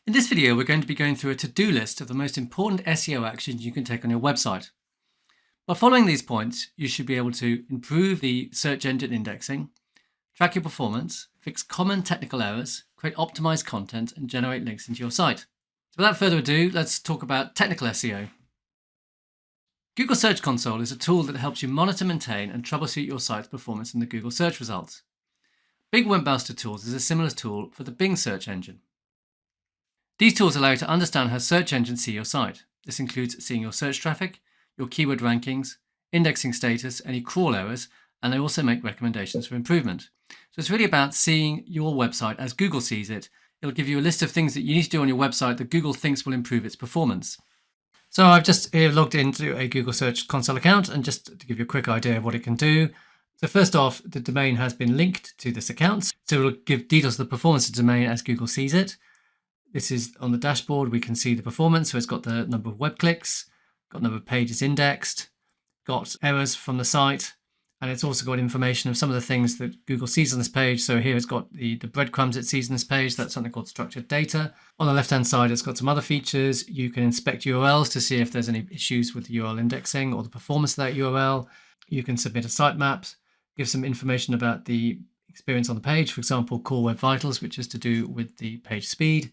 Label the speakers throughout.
Speaker 1: In this video, we're going to be going through a to-do list of the most important SEO actions you can take on your website. By following these points, you should be able to improve the search engine indexing, track your performance, fix common technical errors, create optimized content, and generate links into your site. So without further ado, let's talk about technical SEO. Google Search Console is a tool that helps you monitor, maintain, and troubleshoot your site's performance in the Google search results. Bing Webmaster Tools is a similar tool for the Bing search engine. These tools allow you to understand how search engines see your site. This includes seeing your search traffic, your keyword rankings, indexing status, any crawl errors, and they also make recommendations for improvement. So it's really about seeing your website as Google sees it. It'll give you a list of things that you need to do on your website that Google thinks will improve its performance. So I've just here logged into a Google Search Console account, and just to give you a quick idea of what it can do. So first off, the domain has been linked to this account. So it'll give details of the performance of the domain as Google sees it. This is on the dashboard, we can see the performance. So it's got the number of web clicks, got number of pages indexed, got errors from the site, and it's also got information of some of the things that Google sees on this page. So here it's got the breadcrumbs it sees on this page. That's something called structured data. On the left-hand side, it's got some other features. You can inspect URLs to see if there's any issues with the URL indexing or the performance of that URL. You can submit a sitemap, give some information about the experience on the page. For example, Core Web Vitals, which is to do with the page speed.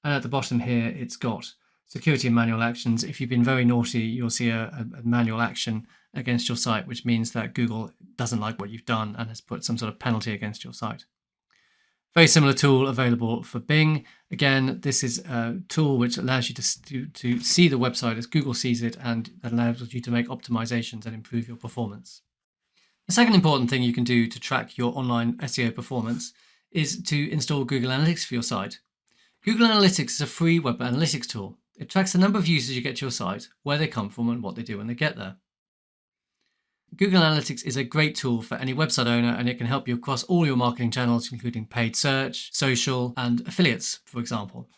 Speaker 1: And at the bottom here, it's got security and manual actions. If you've been very naughty, you'll see a manual action against your site, which means that Google doesn't like what you've done and has put some sort of penalty against your site. Very similar tool available for Bing. Again, this is a tool which allows you to see the website as Google sees it, and that allows you to make optimizations and improve your performance. The second important thing you can do to track your online SEO performance is to install Google Analytics for your site. Google Analytics is a free web analytics tool. It tracks the number of users you get to your site, where they come from, and what they do when they get there. Google Analytics is a great tool for any website owner, and it can help you across all your marketing channels, including paid search, social, and affiliates, for example.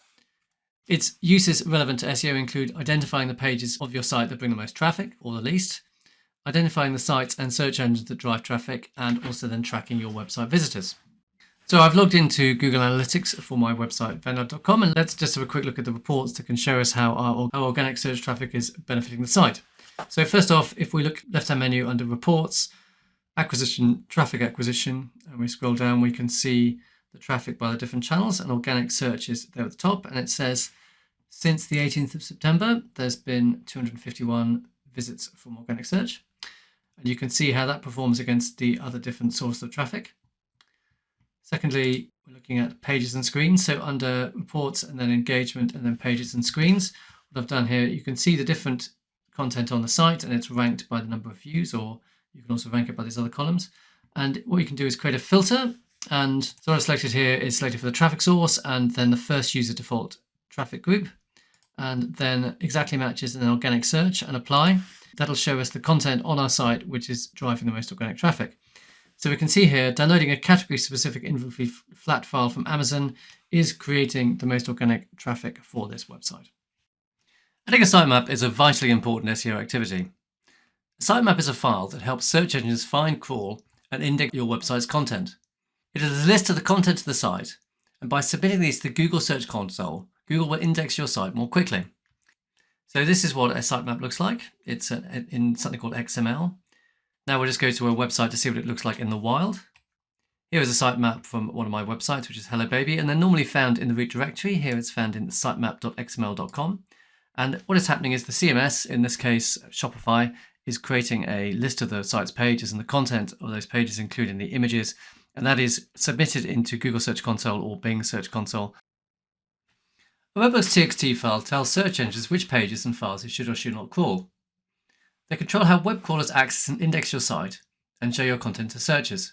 Speaker 1: Its uses relevant to SEO include identifying the pages of your site that bring the most traffic, or the least, identifying the sites and search engines that drive traffic, and also then tracking your website visitors. So I've logged into Google Analytics for my website, vendor.com, and let's just have a quick look at the reports that can show us how our organic search traffic is benefiting the site. So first off, if we look left-hand menu under reports, acquisition, traffic acquisition, and we scroll down, we can see the traffic by the different channels, and organic search is there at the top, and it says since the 18th of September, there's been 251 visits from organic search. And you can see how that performs against the other different sources of traffic. Secondly, we're looking at pages and screens. So under reports and then engagement and then pages and screens, what I've done here, you can see the different content on the site, and it's ranked by the number of views, or you can also rank it by these other columns. And what you can do is create a filter. And so what I've selected here is selected for the traffic source and then the first user default traffic group, and then exactly matches an organic search and apply. That'll show us the content on our site which is driving the most organic traffic. So we can see here, downloading a category-specific inventory flat file from Amazon is creating the most organic traffic for this website. Adding a sitemap is a vitally important SEO activity. A sitemap is a file that helps search engines find, crawl, and index your website's content. It is a list of the content of the site, and by submitting these to Google Search Console, Google will index your site more quickly. So this is what a sitemap looks like. It's in something called XML. Now we'll just go to a website to see what it looks like in the wild. Here is a sitemap from one of my websites, which is Hello Baby, and they're normally found in the root directory. Here it's found in sitemap.xml.com. And what is happening is the CMS, in this case Shopify, is creating a list of the site's pages and the content of those pages, including the images, and that is submitted into Google Search Console or Bing Search Console. A _.txt file tells search engines which pages and files it should or should not crawl. They control how web crawlers access and index your site and show your content to searchers.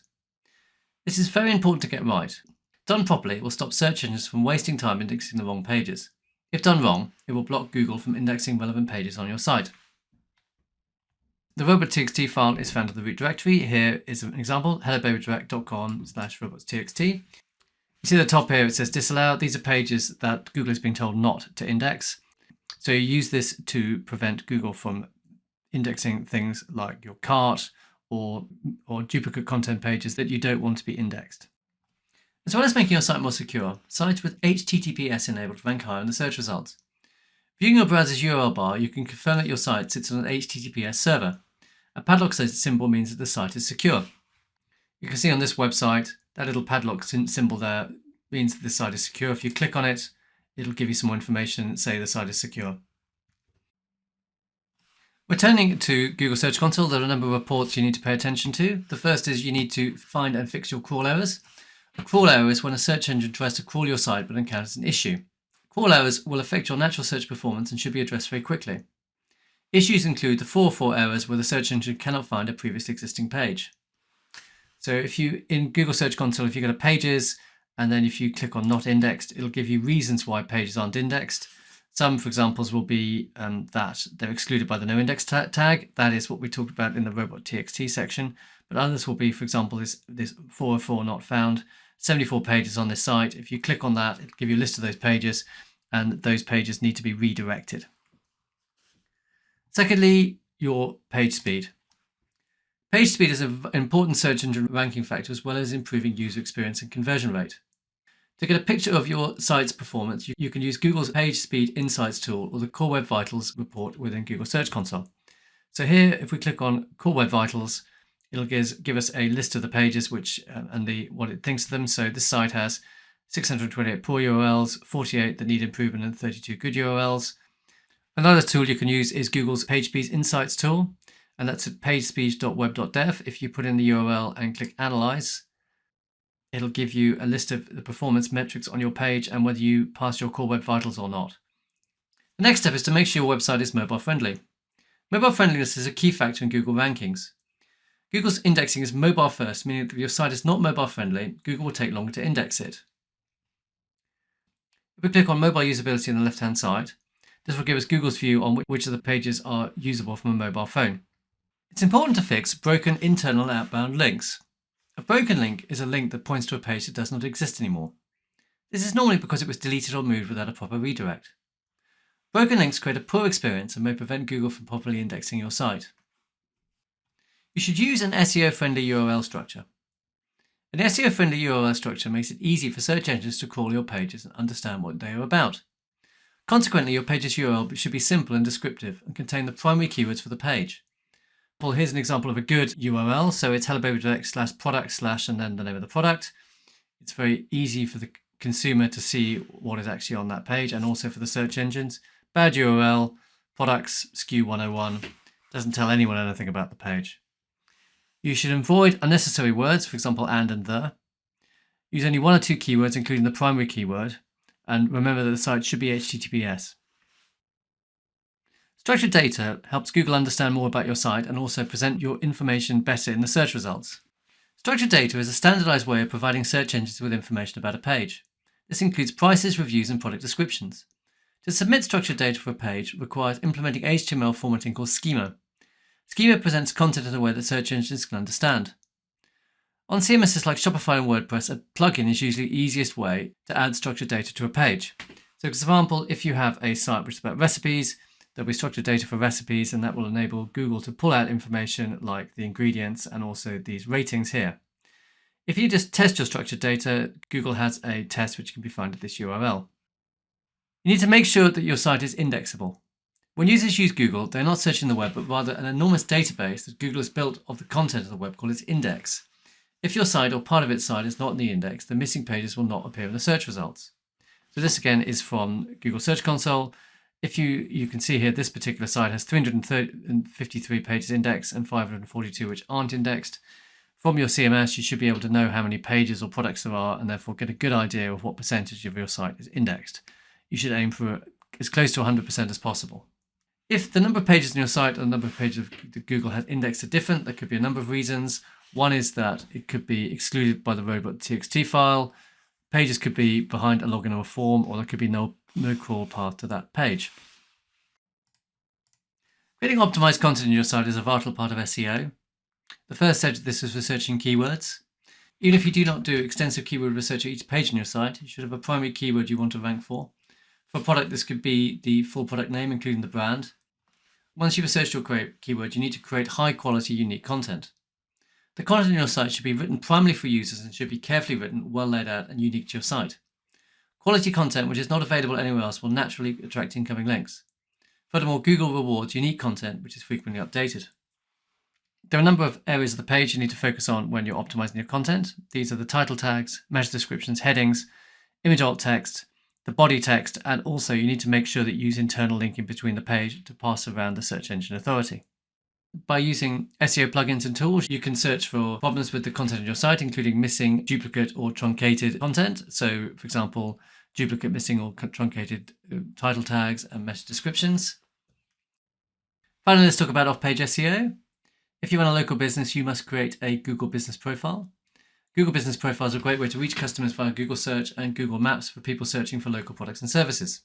Speaker 1: This is very important to get right. Done properly, it will stop search engines from wasting time indexing the wrong pages. If done wrong, it will block Google from indexing relevant pages on your site. The robot.txt file is found in the root directory. Here is an example, hellobabydirect.com/robots.txt. You see at the top here, it says disallow. These are pages that Google is being told not to index. So you use this to prevent Google from indexing things like your cart or duplicate content pages that you don't want to be indexed. As well as making your site more secure, sites with HTTPS enabled rank higher in the search results. Viewing your browser's URL bar, you can confirm that your site sits on an HTTPS server. A padlock symbol means that the site is secure. You can see on this website, that little padlock symbol there means that the site is secure. If you click on it, it'll give you some more information, say the site is secure. Returning to Google Search Console, there are a number of reports you need to pay attention to. The first is you need to find and fix your crawl errors. A crawl error is when a search engine tries to crawl your site but encounters an issue. Crawl errors will affect your natural search performance and should be addressed very quickly. Issues include the 404 errors where the search engine cannot find a previously existing page. So if you, in Google Search Console, if you go to Pages, and then if you click on Not Indexed, it'll give you reasons why pages aren't indexed. Some, for examples, will be that they're excluded by the no index tag. That is what we talked about in the robot.txt section. But others will be, for example, this 404 not found, 74 pages on this site. If you click on that, it'll give you a list of those pages, and those pages need to be redirected. Secondly, your page speed. Page speed is an important search engine ranking factor as well as improving user experience and conversion rate. To get a picture of your site's performance, you can use Google's Page Speed Insights tool or the Core Web Vitals report within Google Search Console. So here, if we click on Core Web Vitals, it'll give us a list of the pages and what it thinks of them. So this site has 628 poor URLs, 48 that need improvement, and 32 good URLs. Another tool you can use is Google's Page Speed Insights tool, and that's at pagespeed.web.dev. If you put in the URL and click Analyze, it'll give you a list of the performance metrics on your page and whether you pass your Core Web Vitals or not. The next step is to make sure your website is mobile friendly. Mobile friendliness is a key factor in Google rankings. Google's indexing is mobile first, meaning that if your site is not mobile friendly, Google will take longer to index it. If we click on mobile usability on the left-hand side, this will give us Google's view on which of the pages are usable from a mobile phone. It's important to fix broken internal and outbound links. A broken link is a link that points to a page that does not exist anymore. This is normally because it was deleted or moved without a proper redirect. Broken links create a poor experience and may prevent Google from properly indexing your site. You should use an SEO-friendly URL structure. An SEO-friendly URL structure makes it easy for search engines to crawl your pages and understand what they are about. Consequently, your page's URL should be simple and descriptive and contain the primary keywords for the page. Well, here's an example of a good URL. So it's hellobabydirect/product/ and then the name of the product. It's very easy for the consumer to see what is actually on that page, and also for the search engines. Bad URL, products, SKU 101, doesn't tell anyone anything about the page. You should avoid unnecessary words, for example, and the. Use only one or two keywords, including the primary keyword, and remember that the site should be HTTPS. Structured data helps Google understand more about your site and also present your information better in the search results. Structured data is a standardized way of providing search engines with information about a page. This includes prices, reviews, and product descriptions. To submit structured data for a page requires implementing HTML formatting called schema. Schema presents content in a way that search engines can understand. On CMSs like Shopify and WordPress, a plugin is usually the easiest way to add structured data to a page. So, for example, if you have a site which is about recipes, there'll be structured data for recipes, and that will enable Google to pull out information like the ingredients and also these ratings here. If you just test your structured data, Google has a test which can be found at this URL. You need to make sure that your site is indexable. When users use Google, they're not searching the web, but rather an enormous database that Google has built of the content of the web called its index. If your site or part of its site is not in the index, the missing pages will not appear in the search results. So this again is from Google Search Console. If you can see here, this particular site has 353 pages indexed and 542 which aren't indexed. From your CMS, you should be able to know how many pages or products there are and therefore get a good idea of what percentage of your site is indexed. You should aim for as close to 100% as possible. If the number of pages in your site and the number of pages that Google has indexed are different, there could be a number of reasons. One is that it could be excluded by the robot.txt file. Pages could be behind a login or a form, or there could be no crawl path to that page. Creating optimized content in your site is a vital part of SEO. The first stage of this is researching keywords. Even if you do not do extensive keyword research at each page on your site, you should have a primary keyword you want to rank for. For a product, this could be the full product name, including the brand. Once you've researched your keyword, you need to create high-quality, unique content. The content on your site should be written primarily for users and should be carefully written, well laid out, and unique to your site. Quality content which is not available anywhere else will naturally attract incoming links. Furthermore, Google rewards unique content which is frequently updated. There are a number of areas of the page you need to focus on when you're optimizing your content. These are the title tags, meta descriptions, headings, image alt text, the body text, and also you need to make sure that you use internal linking between the page to pass around the search engine authority. By using SEO plugins and tools, you can search for problems with the content on your site, including missing, duplicate, or truncated content. So, for example, duplicate, missing, or truncated title tags and meta descriptions. Finally, let's talk about off-page SEO. If you run a local business, you must create a Google Business Profile. Google Business Profiles are a great way to reach customers via Google Search and Google Maps for people searching for local products and services.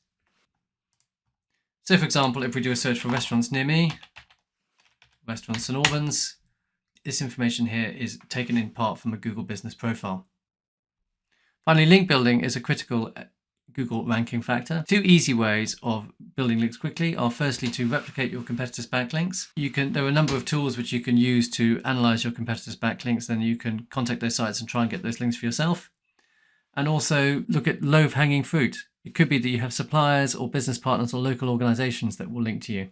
Speaker 1: So, for example, if we do a search for restaurants near me, Restaurant St Albans, this information here is taken in part from a Google Business Profile. Finally, link building is a critical Google ranking factor. Two easy ways of building links quickly are firstly to replicate your competitors' backlinks. There are a number of tools which you can use to analyze your competitors' backlinks, then you can contact those sites and try and get those links for yourself. And also look at low-hanging fruit. It could be that you have suppliers or business partners or local organizations that will link to you.